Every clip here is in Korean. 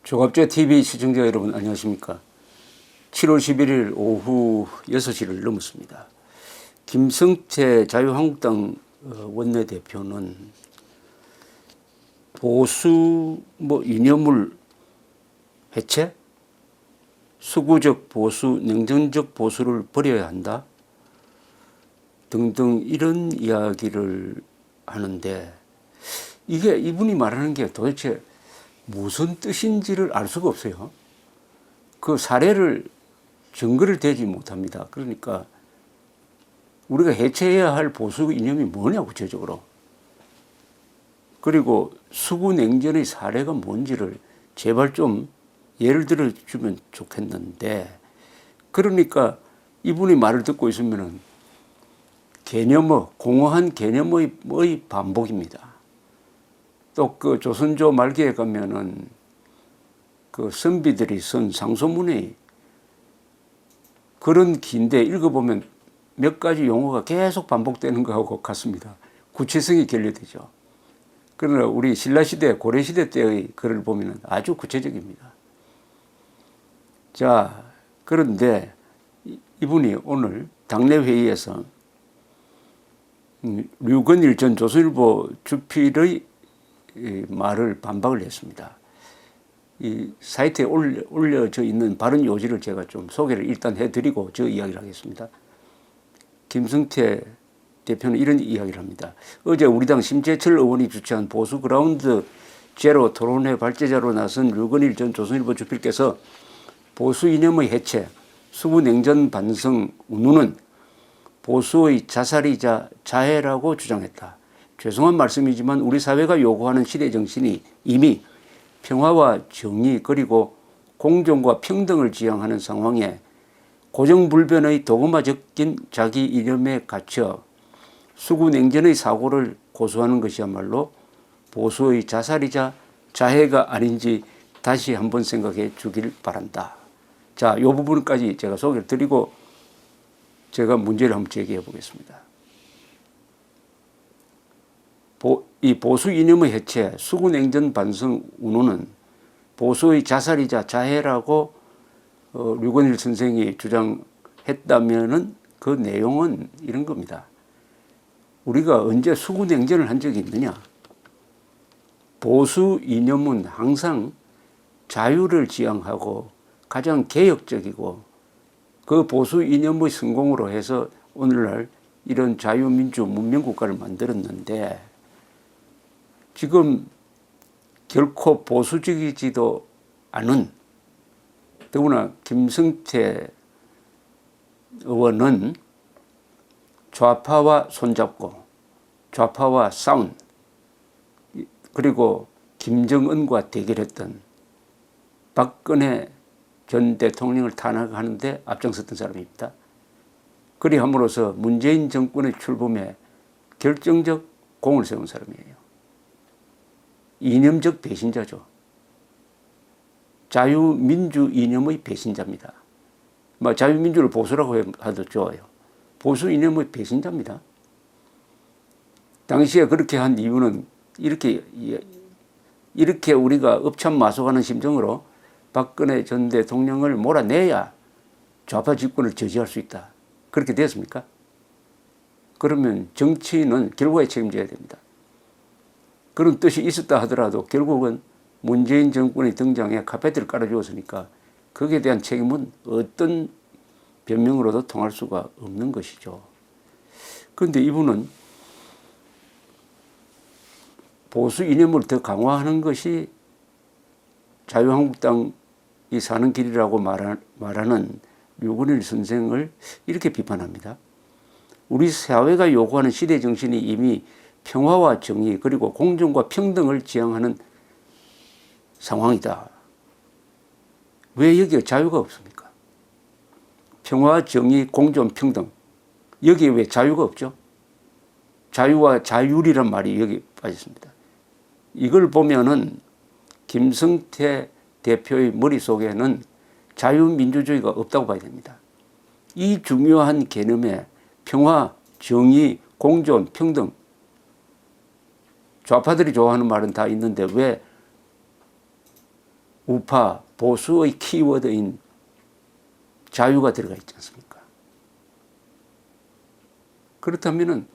조갑제 TV 시청자 여러분 안녕하십니까. 7월 11일 오후 6시를 넘었습니다. 김성태 자유한국당 원내대표는 보수 이념을 해체, 수구적 보수, 냉정적 보수를 버려야 한다 등등 이런 이야기를 하는데, 이게 이분이 말하는 게 도대체 무슨 뜻인지를 알 수가 없어요. 그 사례를 증거를 대지 못합니다. 그러니까 우리가 해체해야 할 보수 이념이 뭐냐 구체적으로, 그리고 수구 냉전의 사례가 뭔지를 제발 좀 예를 들어주면 좋겠는데, 그러니까 이분이 말을 듣고 있으면은 개념의 공허한 개념의 반복입니다. 또 그 조선조 말기에 가면은 그 선비들이 쓴 상소문의 그런 긴데 읽어보면 몇 가지 용어가 계속 반복되는 것하고 같습니다. 구체성이 결여되죠. 그러나 우리 신라시대, 고려시대 때의 글을 보면 아주 구체적입니다. 자, 그런데 이분이 오늘 당내 회의에서 류건일 전 조선일보 주필의 말을 반박을 했습니다. 이 사이트에 올려져 있는 발언 요지를 제가 좀 소개를 일단 해드리고 저 이야기를 하겠습니다. 김성태 대표는 이런 이야기를 합니다. 어제 우리 당 심재철 의원이 주최한 보수 그라운드 제로 토론회 발제자로 나선 류건일 전 조선일보 주필께서 보수 이념의 해체, 수구 냉전 반성 운운은 보수의 자살이자 자해라고 주장했다. 죄송한 말씀이지만 우리 사회가 요구하는 시대 정신이 이미 평화와 정의 그리고 공정과 평등을 지향하는 상황에 고정불변의 도그마 적인 자기 이념에 갇혀 수구 냉전의 사고를 고수하는 것이야말로 보수의 자살이자 자해가 아닌지 다시 한번 생각해 주길 바란다. 자, 이 부분까지 제가 소개를 드리고 제가 문제를 한번 제기해 보겠습니다. 이 보수 이념의 해체, 수구 냉전 반성 운운은 보수의 자살이자 자해라고 류건일 선생이 주장했다면은 그 내용은 이런 겁니다. 우리가 언제 수구 냉전을 한 적이 있느냐? 보수 이념은 항상 자유를 지향하고 가장 개혁적이고 그 보수 이념의 성공으로 해서 오늘날 이런 자유민주 문명국가를 만들었는데, 지금 결코 보수적이지도 않은, 더구나 김성태 의원은 좌파와 손잡고 좌파와 싸운, 그리고 김정은과 대결했던 박근혜 전 대통령을 탄핵하는데 앞장섰던 사람입니다. 그리 함으로써 문재인 정권의 출범에 결정적 공을 세운 사람이에요. 이념적 배신자죠. 자유민주 이념의 배신자입니다. 자유민주를 보수라고 해도 좋아요. 보수 이념의 배신자입니다. 당시에 그렇게 한 이유는 이렇게 우리가 업참마속하는 심정으로 박근혜 전 대통령을 몰아내야 좌파 집권을 저지할 수 있다. 그렇게 됐습니까? 그러면 정치인은 결과에 책임져야 됩니다. 그런 뜻이 있었다 하더라도 결국은 문재인 정권의 등장에 카페트를 깔아주었으니까 거기에 대한 책임은 어떤 변명으로도 통할 수가 없는 것이죠. 그런데 이분은 보수 이념을 더 강화하는 것이 자유한국당이 사는 길이라고 말하는 류건일 선생을 이렇게 비판합니다. 우리 사회가 요구하는 시대 정신이 이미 평화와 정의 그리고 공정과 평등을 지향하는 상황이다. 왜 여기에 자유가 없습니까? 평화, 정의, 공정, 평등, 여기에 왜 자유가 없죠? 자유와 자율이란 말이 여기 빠졌습니다. 이걸 보면은 김성태 대표의 머릿속에는 자유민주주의가 없다고 봐야 됩니다. 이 중요한 개념에 평화, 정의, 공존, 평등, 좌파들이 좋아하는 말은 다 있는데 왜 우파 보수의 키워드인 자유가 들어가 있지 않습니까? 그렇다면은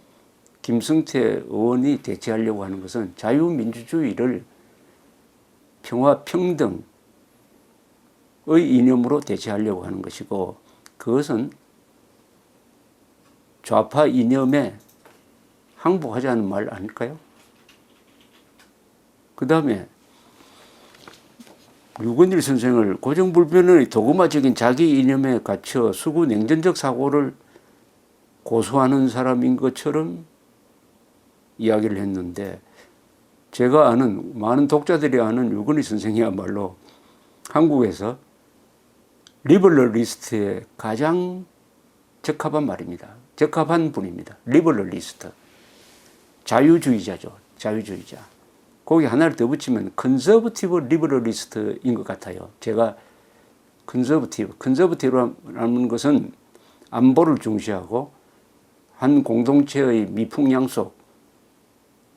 김성태 의원이 대체하려고 하는 것은 자유민주주의를 평화 평등의 이념으로 대체하려고 하는 것이고, 그것은 좌파 이념에 항복하자는 말 아닐까요? 그 다음에 류건일 선생을 고정불변의 도그마적인 자기 이념에 갇혀 수구 냉전적 사고를 고수하는 사람인 것처럼 이야기를 했는데, 제가 아는, 많은 독자들이 아는 류건일 선생이야말로 한국에서 리버럴리스트에 가장 적합한 말입니다. 적합한 분입니다. 리버럴리스트. 자유주의자죠. 자유주의자. 거기 하나를 더 붙이면 컨서버티브 리버럴리스트인 것 같아요. 제가 컨서버티브라는 것은 안보를 중시하고 한 공동체의 미풍양속,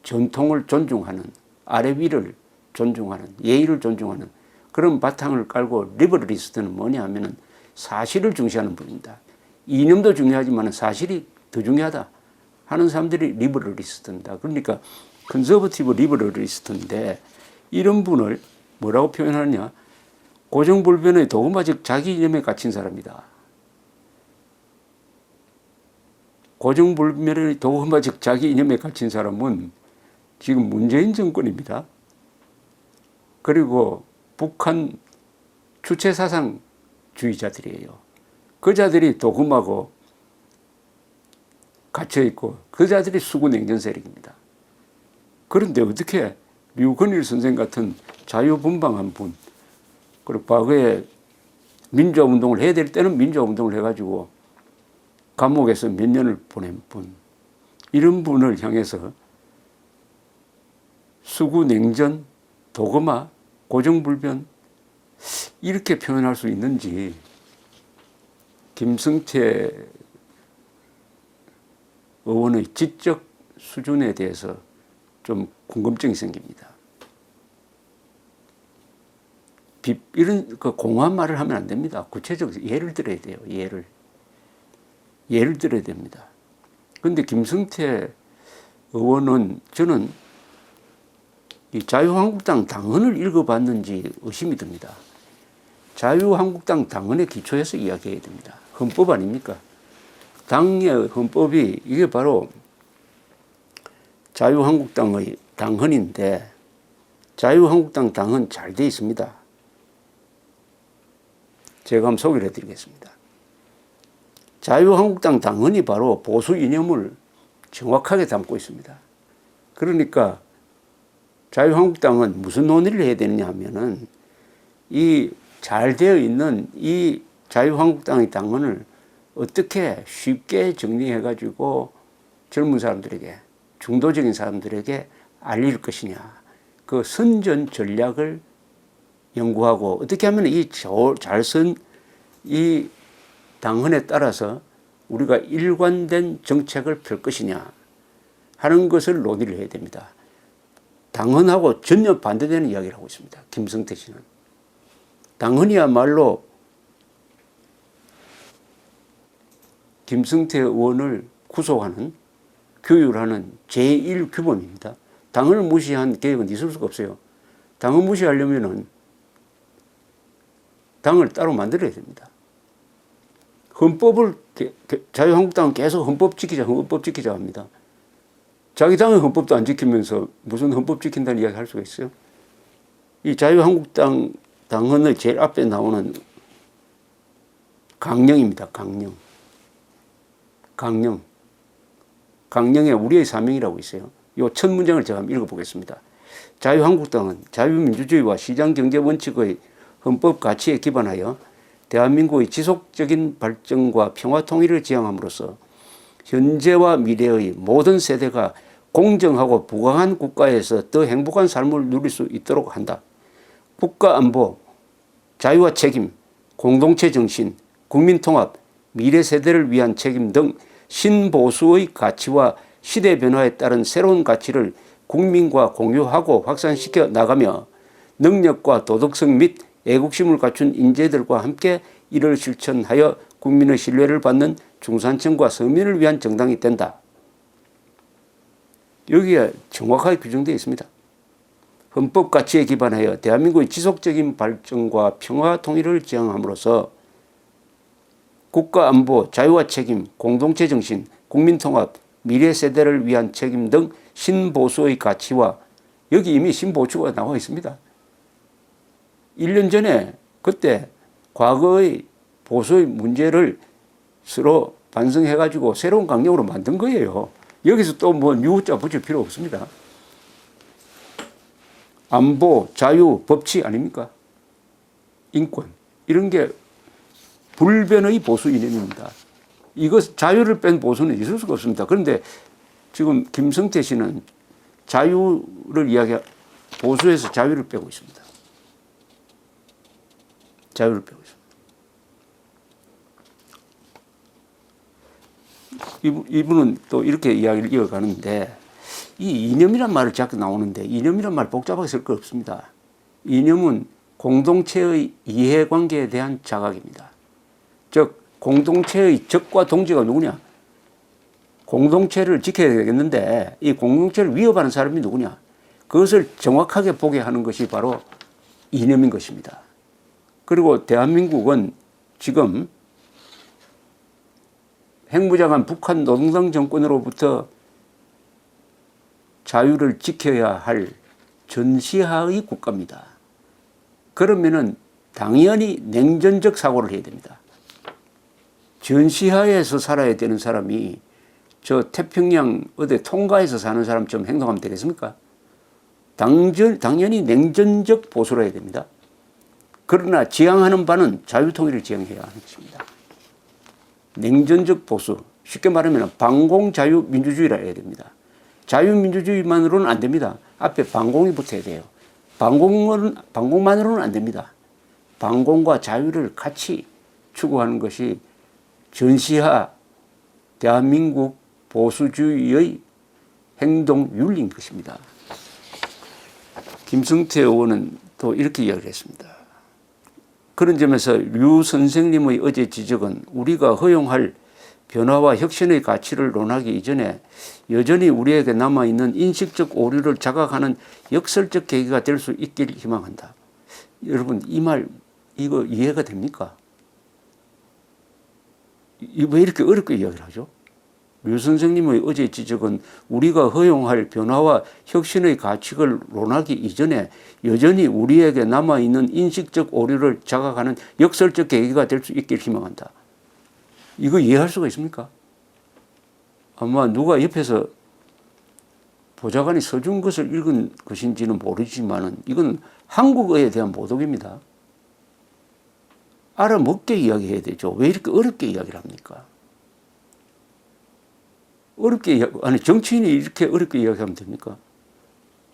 전통을 존중하는, 아래 위를 존중하는, 예의를 존중하는 그런 바탕을 깔고, 리버럴리스트는 뭐냐 하면은 사실을 중시하는 분입니다. 이념도 중요하지만 사실이 더 중요하다 하는 사람들이 리버럴리스트입니다. 그러니까 컨서버티브 리버럴리스트인데, 이런 분을 뭐라고 표현하느냐, 고정불변의 도그마적 자기 이념에 갇힌 사람이다. 고정불변의 도그마적 자기 이념에 갇힌 사람은 지금 문재인 정권입니다. 그리고 북한 주체사상주의자들이에요. 그 자들이 도금하고 갇혀있고 그 자들이 수구냉전 세력입니다. 그런데 어떻게 류건일 선생 같은 자유분방한 분, 그리고 과거에 민주화운동을 해야 될 때는 민주화운동을 해가지고 감옥에서 몇 년을 보낸 분, 이런 분을 향해서 수구냉전, 도그마, 고정불변 이렇게 표현할 수 있는지 김성태 의원의 지적 수준에 대해서 좀 궁금증이 생깁니다. 이런 공허한 말을 하면 안 됩니다. 구체적으로 예를 들어야 돼요. 예를 들어야 됩니다. 그런데 김성태 의원은, 저는 이 자유한국당 당헌을 읽어봤는지 의심이 듭니다. 자유한국당 당헌의 기초에서 이야기해야 됩니다. 헌법 아닙니까? 당의 헌법이 이게 바로 자유한국당의 당헌인데, 자유한국당 당헌 잘 돼 있습니다. 제가 한번 소개를 해드리겠습니다. 자유한국당 당헌이 바로 보수 이념을 정확하게 담고 있습니다. 그러니까 자유한국당은 무슨 논의를 해야 되느냐 하면은, 이 잘 되어 있는 이 자유한국당의 당헌을 어떻게 쉽게 정리해가지고 젊은 사람들에게, 중도적인 사람들에게 알릴 것이냐, 그 선전 전략을 연구하고, 어떻게 하면 이 잘 쓴 이 당헌에 따라서 우리가 일관된 정책을 펼 것이냐 하는 것을 논의를 해야 됩니다. 당헌하고 전혀 반대되는 이야기를 하고 있습니다. 김성태 씨는. 당헌이야말로 김성태 의원을 구속하는, 규율하는 제1규범입니다. 당헌을 무시한 개혁은 있을 수가 없어요. 당헌 무시하려면은 당을 따로 만들어야 됩니다. 헌법을, 자유한국당은 계속 헌법 지키자 합니다. 자기 당의 헌법도 안 지키면서 무슨 헌법 지킨다는 이야기 할 수가 있어요? 이 자유한국당 당헌의 제일 앞에 나오는 강령입니다. 강령에 우리의 사명이라고 있어요. 이 첫 문장을 제가 한번 읽어보겠습니다. 자유한국당은 자유민주주의와 시장경제 원칙의 헌법 가치에 기반하여 대한민국의 지속적인 발전과 평화 통일을 지향함으로써 현재와 미래의 모든 세대가 공정하고 부강한 국가에서 더 행복한 삶을 누릴 수 있도록 한다. 국가 안보, 자유와 책임, 공동체 정신, 국민 통합, 미래 세대를 위한 책임 등 신보수의 가치와 시대 변화에 따른 새로운 가치를 국민과 공유하고 확산시켜 나가며 능력과 도덕성 및 애국심을 갖춘 인재들과 함께 이를 실천하여 국민의 신뢰를 받는 중산층과 서민을 위한 정당이 된다. 여기에 정확하게 규정되어 있습니다. 헌법 가치에 기반하여 대한민국의 지속적인 발전과 평화 통일을 지향함으로써 국가 안보, 자유와 책임, 공동체 정신, 국민 통합, 미래 세대를 위한 책임 등 신보수의 가치와 여기 이미 신보수가 나와 있습니다. 1년 전에 그때 과거의 보수의 문제를 서로 반성해가지고 새로운 강령으로 만든 거예요. 여기서 또 뭐 유자 붙일 필요 없습니다. 안보, 자유, 법치 아닙니까? 인권 이런 게 불변의 보수 이념입니다. 이거 자유를 뺀 보수는 있을 수가 없습니다. 그런데 지금 김성태 씨는 자유를 보수에서 자유를 빼고 있습니다. 자유를 빼고 있습니다. 이분은 또 이렇게 이야기를 이어가는데 이 이념이란 말을 자꾸 나오는데 이념이란 말 복잡하게 쓸 거 없습니다. 이념은 공동체의 이해관계에 대한 자각입니다. 즉 공동체의 적과 동지가 누구냐? 공동체를 지켜야 되겠는데 이 공동체를 위협하는 사람이 누구냐? 그것을 정확하게 보게 하는 것이 바로 이념인 것입니다. 그리고 대한민국은 지금 핵무장한 북한 노동당 정권으로부터 자유를 지켜야 할 전시하의 국가입니다. 그러면은 당연히 냉전적 사고를 해야 됩니다. 전시하에서 살아야 되는 사람이 저 태평양 어디 통가에서 사는 사람처럼 행동하면 되겠습니까? 당연히 냉전적 보수를 해야 됩니다. 그러나 지향하는 바는 자유통일을 지향해야 하는 것입니다. 냉전적 보수, 쉽게 말하면 반공자유민주주의라 해야 됩니다. 자유민주주의만으로는 안 됩니다. 앞에 반공이 붙어야 돼요. 반공만으로는 안 됩니다. 반공과 자유를 같이 추구하는 것이 전시하 대한민국 보수주의의 행동 윤리인 것입니다. 김성태 의원은 또 이렇게 이야기를 했습니다. 그런 점에서 류 선생님의 어제 지적은 우리가 허용할 변화와 혁신의 가치를 논하기 이전에 여전히 우리에게 남아있는 인식적 오류를 자각하는 역설적 계기가 될 수 있길 희망한다. 여러분 이 말 이거 이해가 됩니까? 왜 이렇게 어렵게 이야기를 하죠? 류 선생님의 어제 지적은 우리가 허용할 변화와 혁신의 가치를 논하기 이전에 여전히 우리에게 남아있는 인식적 오류를 자각하는 역설적 계기가 될 수 있길 희망한다. 이거 이해할 수가 있습니까? 아마 누가 옆에서 보좌관이 써준 것을 읽은 것인지는 모르지만 이건 한국어에 대한 모독입니다. 알아먹게 이야기해야 되죠. 왜 이렇게 어렵게 이야기를 합니까? 아니 정치인이 이렇게 어렵게 이야기하면 됩니까?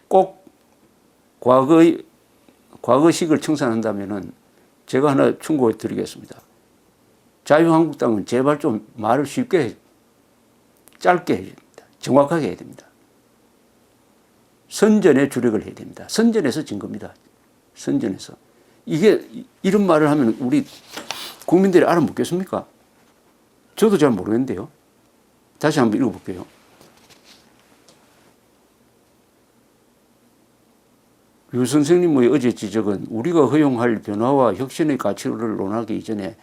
꼭 과거식을 청산한다면은 제가 하나 충고해 드리겠습니다. 자유한국당은 제발 좀 말을 쉽게 짧게 해야 됩니다. 정확하게 해야 됩니다. 선전에 주력을 해야 됩니다. 선전에서 진 겁니다. 선전에서. 이런 말을 하면 우리 국민들이 알아먹겠습니까? 저도 잘 모르겠는데요. 다시 한번 읽어볼게요. 류 선생님의 어제 지적은 우리가 허용할 변화와 혁신의 가치를 논하기 이전에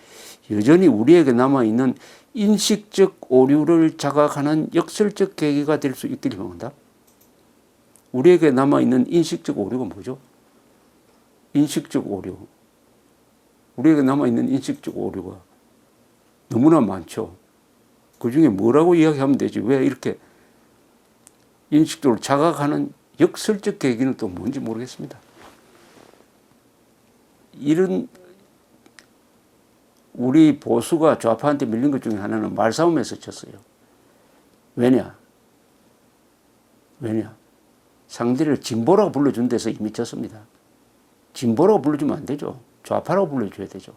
여전히 우리에게 남아있는 인식적 오류를 자각하는 역설적 계기가 될 수 있기를 바란다. 우리에게 남아있는 인식적 오류가 뭐죠? 인식적 오류. 우리에게 남아있는 인식적 오류가 너무나 많죠. 그 중에 뭐라고 이야기하면 되지? 왜 이렇게 인식적으로 자각하는 역설적 계기는 또 뭔지 모르겠습니다. 이런 우리 보수가 좌파한테 밀린 것 중에 하나는 말싸움에서 졌어요. 왜냐? 상대를 진보라고 불러준 데서 이미 졌습니다. 진보라고 불러주면 안 되죠. 좌파라고 불러줘야 되죠.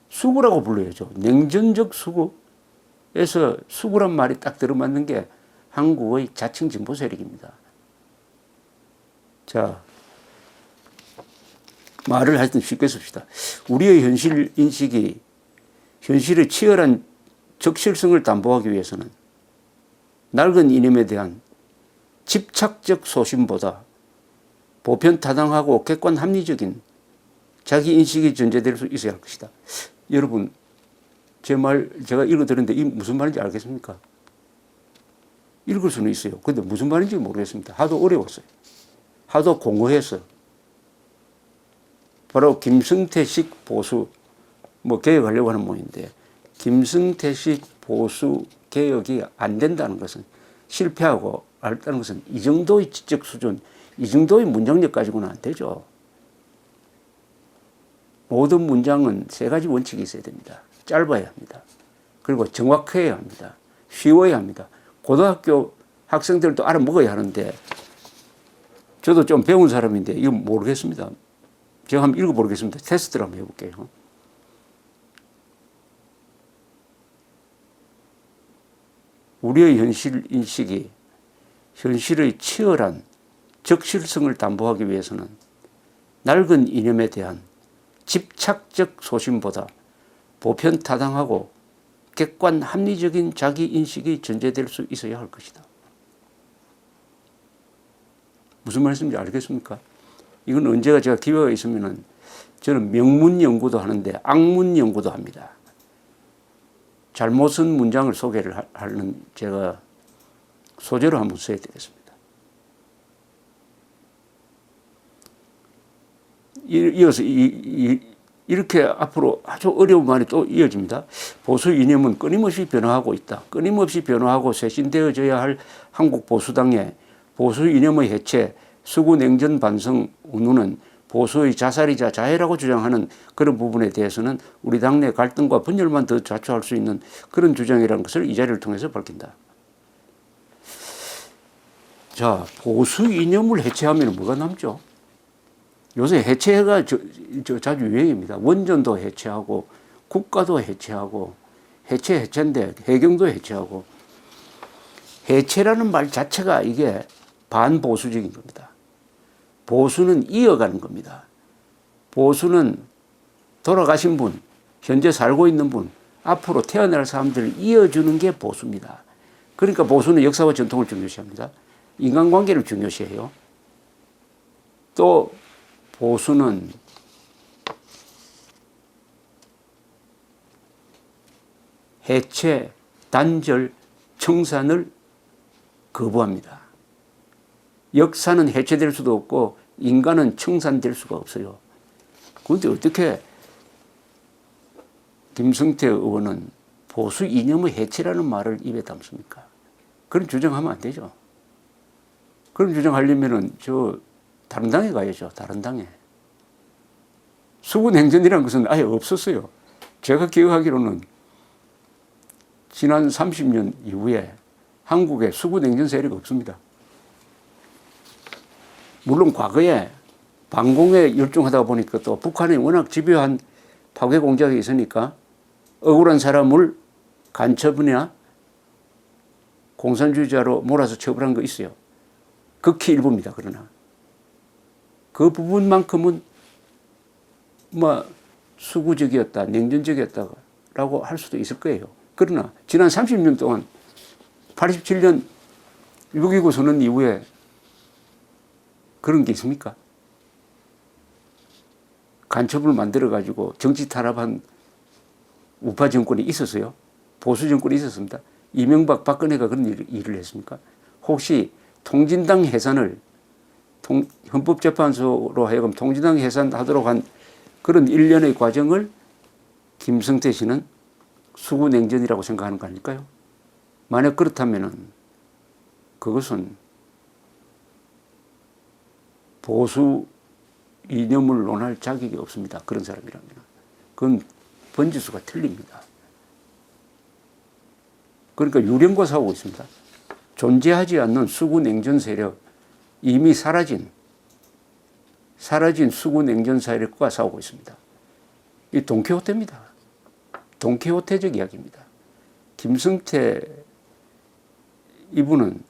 수구라고 불러야죠. 냉전적 수구에서 수구란 말이 딱 들어맞는 게 한국의 자칭 진보 세력입니다. 자, 말을 하여튼 쉽게 씁시다. 우리의 현실 인식이 현실의 치열한 적실성을 담보하기 위해서는 낡은 이념에 대한 집착적 소신보다 보편타당하고 객관 합리적인 자기 인식이 전제될 수 있어야 할 것이다. 여러분, 제 말 제가 읽어드렸는데 이 무슨 말인지 알겠습니까? 읽을 수는 있어요. 근데 무슨 말인지 모르겠습니다. 하도 어려웠어요. 하도 공허했어요. 바로 김승태식 보수, 개혁하려고 하는 모임인데, 김승태식 보수 개혁이 안 된다는 것은, 실패하고 알다는 것은 이 정도의 지적 수준, 이 정도의 문장력 가지고는 안 되죠. 모든 문장은 세 가지 원칙이 있어야 됩니다. 짧아야 합니다. 그리고 정확해야 합니다. 쉬워야 합니다. 고등학교 학생들도 알아먹어야 하는데, 저도 좀 배운 사람인데 이거 모르겠습니다. 제가 한번 읽어보겠습니다. 테스트를 한번 해볼게요. 우리의 현실 인식이 현실의 치열한 적실성을 담보하기 위해서는 낡은 이념에 대한 집착적 소신보다 보편타당하고 객관 합리적인 자기 인식이 전제될 수 있어야 할 것이다. 무슨 말씀인지 알겠습니까? 이건 언제가 제가 기회가 있으면은 저는 명문 연구도 하는데 악문 연구도 합니다. 잘못 쓴 문장을 소개를 하는 제가 소재로 한번 써야 되겠습니다. 이어서 이렇게 앞으로 아주 어려운 말이 또 이어집니다. 보수 이념은 끊임없이 변화하고 있다. 끊임없이 변화하고 쇄신되어져야 할 한국 보수당의 보수 이념의 해체, 수구 냉전 반성 운운은 보수의 자살이자 자해라고 주장하는 그런 부분에 대해서는 우리 당내 갈등과 분열만 더 자초할 수 있는 그런 주장이라는 것을 이 자리를 통해서 밝힌다. 자, 보수 이념을 해체하면 뭐가 남죠? 요새 해체가 자주 유행입니다. 원전도 해체하고 국가도 해체하고 해체인데 해경도 해체하고 해체라는 말 자체가 이게 반보수적인 겁니다. 보수는 이어가는 겁니다. 보수는 돌아가신 분, 현재 살고 있는 분, 앞으로 태어날 사람들을 이어주는 게 보수입니다. 그러니까 보수는 역사와 전통을 중요시합니다. 인간관계를 중요시해요. 또 보수는 해체, 단절, 청산을 거부합니다. 역사는 해체될 수도 없고 인간은 청산될 수가 없어요. 그런데 어떻게 김성태 의원은 보수 이념의 해체라는 말을 입에 담습니까? 그런 주장하면 안 되죠. 그런 주장하려면은 다른 당에 가야죠. 다른 당에. 수군행전이라는 것은 아예 없었어요. 제가 기억하기로는 지난 30년 이후에 한국에 수군행전 세력이 없습니다. 물론 과거에 반공에 열중하다 보니까 또 북한에 워낙 집요한 파괴 공작이 있으니까 억울한 사람을 간첩이나 공산주의자로 몰아서 처벌한 거 있어요. 극히 일부입니다. 그러나 그 부분만큼은 수구적이었다, 냉전적이었다라고 할 수도 있을 거예요. 그러나 지난 30년 동안 87년 6.29 선언 이후에 그런 게 있습니까? 간첩을 만들어가지고 정치 탄압한 우파 정권이 있었어요? 보수 정권이 있었습니다. 이명박, 박근혜가 그런 일을 했습니까? 혹시 통진당 해산을 헌법재판소로 하여금 통진당 해산하도록 한 그런 일련의 과정을 김성태 씨는 수구냉전이라고 생각하는 거 아닐까요? 만약 그렇다면은 그것은 보수 이념을 논할 자격이 없습니다. 그런 사람이라면. 그건 번지수가 틀립니다. 그러니까 유령과 싸우고 있습니다. 존재하지 않는 수구냉전 세력, 이미 사라진 수구냉전 세력과 싸우고 있습니다. 이 돈키호테입니다. 돈키호테적 이야기입니다. 김성태 이분은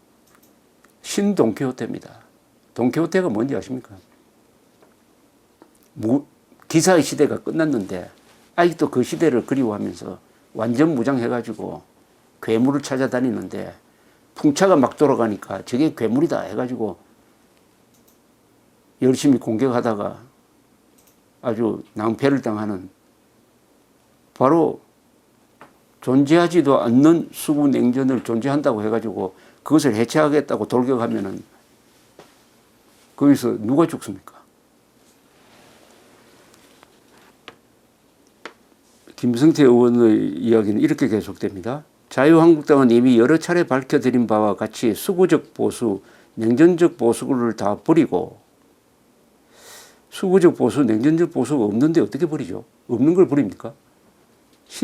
신돈키호테입니다. 돈키호테가 뭔지 아십니까? 기사의 시대가 끝났는데 아직도 그 시대를 그리워하면서 완전 무장해가지고 괴물을 찾아다니는데 풍차가 막 돌아가니까 저게 괴물이다 해가지고 열심히 공격하다가 아주 낭패를 당하는, 바로 존재하지도 않는 수구 냉전을 존재한다고 해가지고 그것을 해체하겠다고 돌격하면은 거기서 누가 죽습니까? 김성태 의원의 이야기는 이렇게 계속됩니다. 자유한국당은 이미 여러 차례 밝혀드린 바와 같이 수구적 보수, 냉전적 보수를 다 버리고, 수구적 보수, 냉전적 보수가 없는데 어떻게 버리죠? 없는 걸 버립니까?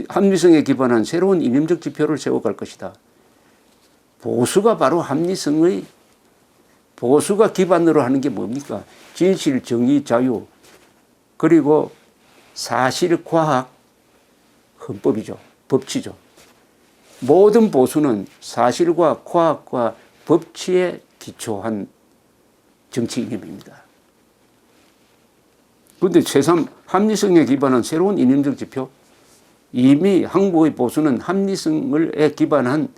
합리성에 기반한 새로운 이념적 지표를 세워갈 것이다. 보수가 바로 합리성의, 보수가 기반으로 하는 게 뭡니까? 진실, 정의, 자유, 그리고 사실, 과학, 헌법이죠. 법치죠. 모든 보수는 사실과 과학과 법치에 기초한 정치 이념입니다. 그런데 제3 합리성에 기반한 새로운 이념적 지표, 이미 한국의 보수는 합리성에 기반한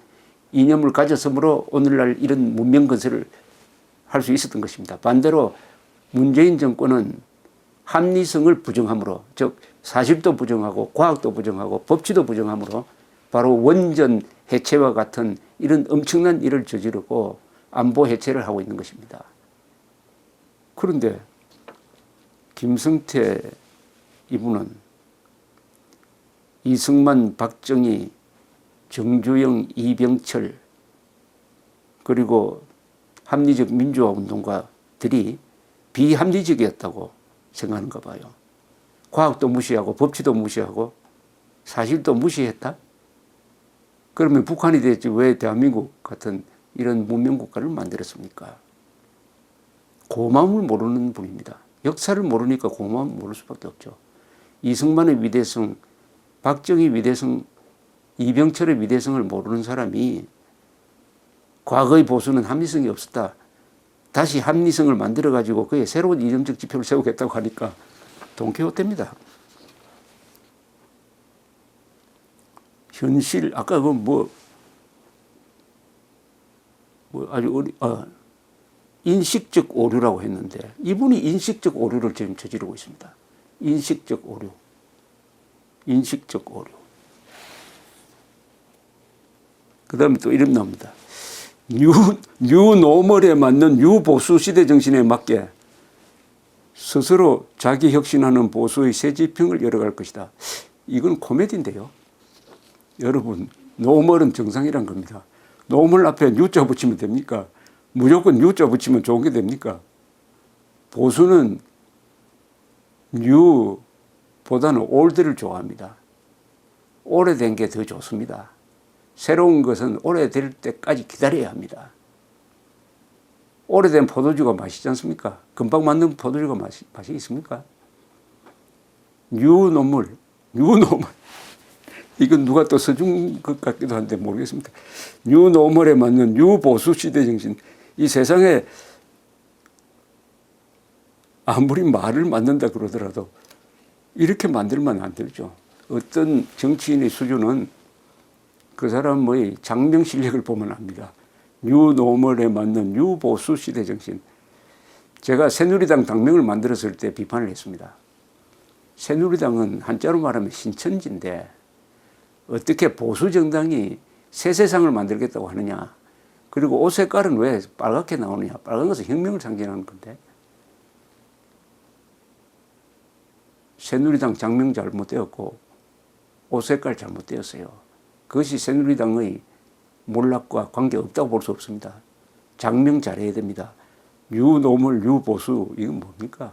이념을 가졌으므로 오늘날 이런 문명 건설을 할 수 있었던 것입니다. 반대로 문재인 정권은 합리성을 부정함으로, 즉 사실도 부정하고 과학도 부정하고 법치도 부정함으로 바로 원전 해체와 같은 이런 엄청난 일을 저지르고 안보 해체를 하고 있는 것입니다. 그런데 김성태 이분은 이승만, 박정희, 정주영, 이병철, 그리고 합리적 민주화 운동가들이 비합리적이었다고 생각하는가 봐요. 과학도 무시하고 법치도 무시하고 사실도 무시했다? 그러면 북한이 됐지 왜 대한민국 같은 이런 문명국가를 만들었습니까? 고마움을 모르는 분입니다. 역사를 모르니까 고마움을 모를 수밖에 없죠. 이승만의 위대성, 박정희 위대성, 이병철의 위대성을 모르는 사람이 과거의 보수는 합리성이 없었다, 다시 합리성을 만들어가지고 그의 새로운 이념적 지표를 세우겠다고 하니까 돈키호테입니다. 현실, 아까 그 아주 인식적 오류라고 했는데 이분이 인식적 오류를 지금 저지르고 있습니다. 인식적 오류. 인식적 오류. 그 다음에 또 이름 나옵니다. 뉴노멀에 맞는 뉴보수 시대 정신에 맞게 스스로 자기 혁신하는 보수의 새 지평을 열어갈 것이다. 이건 코미디인데요. 여러분, 노멀은 정상이란 겁니다. 노멀 앞에 뉴자 붙이면 됩니까? 무조건 뉴자 붙이면 좋은 게 됩니까? 보수는 뉴보다는 올드를 좋아합니다. 오래된 게 더 좋습니다. 새로운 것은 오래될 때까지 기다려야 합니다. 오래된 포도주가 맛있지 않습니까? 금방 만든 포도주가 맛이 있습니까? 뉴노멀. 이건 누가 또 써준 것 같기도 한데 모르겠습니다. 뉴노멀에 맞는 뉴보수 시대 정신. 이 세상에 아무리 말을 만든다 그러더라도 이렇게 만들면 안 되죠. 어떤 정치인의 수준은 그 사람의 장명 실력을 보면 압니다. 뉴노멀에 맞는 뉴보수 시대 정신. 제가 새누리당 당명을 만들었을 때 비판을 했습니다. 새누리당은 한자로 말하면 신천지인데 어떻게 보수 정당이 새 세상을 만들겠다고 하느냐. 그리고 옷 색깔은 왜 빨갛게 나오느냐. 빨간 것은 혁명을 상징하는 건데. 새누리당 장명 잘못되었고 옷 색깔 잘못되었어요. 그것이 새누리당의 몰락과 관계없다고 볼 수 없습니다. 장명 잘해야 됩니다. 뉴노멀, 뉴보수, 이건 뭡니까?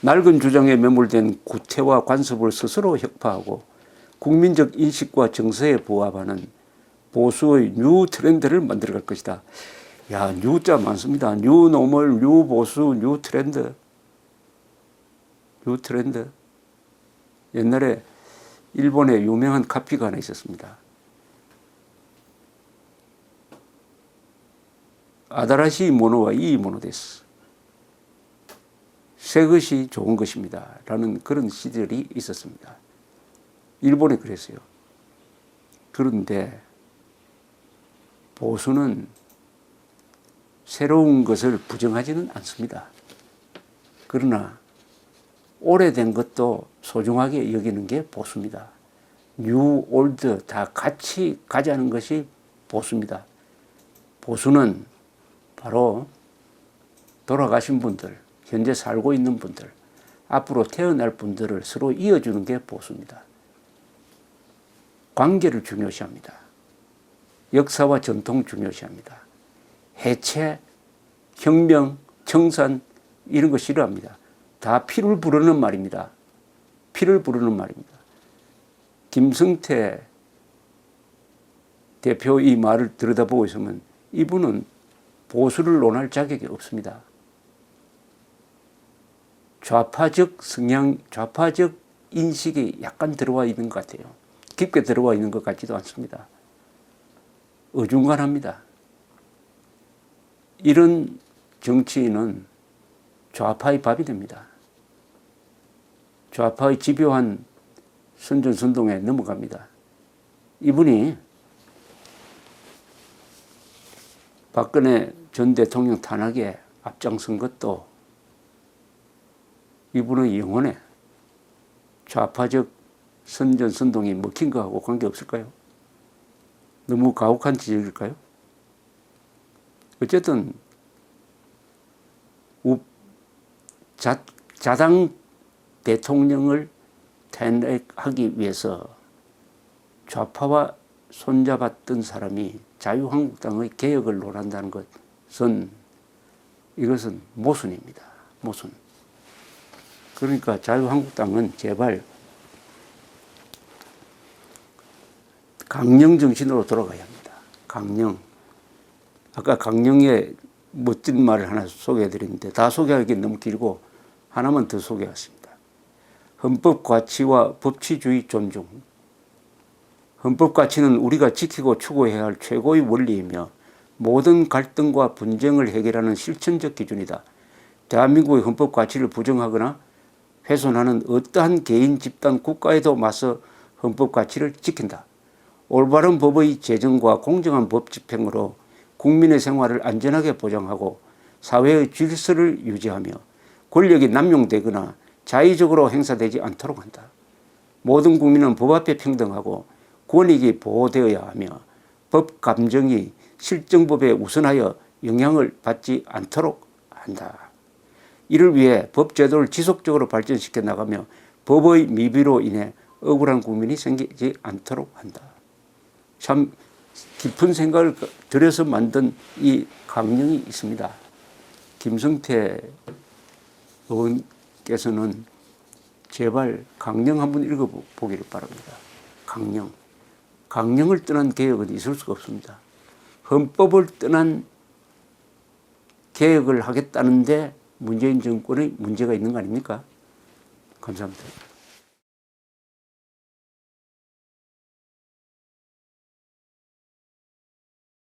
낡은 주장에 매몰된 구태와 관습을 스스로 혁파하고 국민적 인식과 정서에 부합하는 보수의 뉴 트렌드를 만들어갈 것이다. 야, 뉴자 많습니다. 뉴노멀, 뉴보수, 뉴 트렌드. 뉴 트렌드. 옛날에 일본에 유명한 카피가 하나 있었습니다. 아다라시 모노와 이 모노 데스. 새 것이 좋은 것입니다. 라는 그런 시절이 있었습니다. 일본에 그랬어요. 그런데 보수는 새로운 것을 부정하지는 않습니다. 그러나 오래된 것도 소중하게 여기는 게 보수입니다. 뉴, 올드 다 같이 가자는 것이 보수입니다. 보수는 바로 돌아가신 분들, 현재 살고 있는 분들, 앞으로 태어날 분들을 서로 이어주는 게 보수입니다. 관계를 중요시합니다. 역사와 전통 중요시합니다. 해체, 혁명, 청산 이런 거 싫어합니다. 다 피를 부르는 말입니다. 피를 부르는 말입니다. 김성태 대표 이 말을 들여다보고 있으면 이분은 보수를 논할 자격이 없습니다. 좌파적 성향, 좌파적 인식이 약간 들어와 있는 것 같아요. 깊게 들어와 있는 것 같지도 않습니다. 어중간합니다. 이런 정치인은 좌파의 밥이 됩니다. 좌파의 집요한 선전선동에 넘어갑니다. 이분이 박근혜 전 대통령 탄핵에 앞장선 것도 이분의 영혼에 좌파적 선전선동이 먹힌 거하고 관계없을까요? 너무 가혹한 지적일까요? 어쨌든 자당 대통령을 탄핵하기 위해서 좌파와 손잡았던 사람이 자유한국당의 개혁을 논한다는 것은 이것은 모순입니다. 모순. 그러니까 자유한국당은 제발 강령 정신으로 돌아가야 합니다. 강령. 아까 강령의 멋진 말을 하나 소개해 드렸는데 다 소개하기 너무 길고 하나만 더 소개하겠습니다. 헌법 가치와 법치주의 존중. 헌법 가치는 우리가 지키고 추구해야 할 최고의 원리이며 모든 갈등과 분쟁을 해결하는 실천적 기준이다. 대한민국의 헌법 가치를 부정하거나 훼손하는 어떠한 개인, 집단, 국가에도 맞서 헌법 가치를 지킨다. 올바른 법의 제정과 공정한 법 집행으로 국민의 생활을 안전하게 보장하고 사회의 질서를 유지하며 권력이 남용되거나 자의적으로 행사되지 않도록 한다. 모든 국민은 법 앞에 평등하고 권익이 보호되어야 하며 법 감정이 실정법에 우선하여 영향을 받지 않도록 한다. 이를 위해 법제도를 지속적으로 발전시켜 나가며 법의 미비로 인해 억울한 국민이 생기지 않도록 한다. 참 깊은 생각을 들여서 만든 이 강령이 있습니다. 김성태 의원께서는 제발 강령 한번 읽어보기를 바랍니다. 강령. 강령을 떠난 개혁은 있을 수가 없습니다. 헌법을 떠난 개혁을 하겠다는데 문재인 정권의 문제가 있는 거 아닙니까? 감사합니다.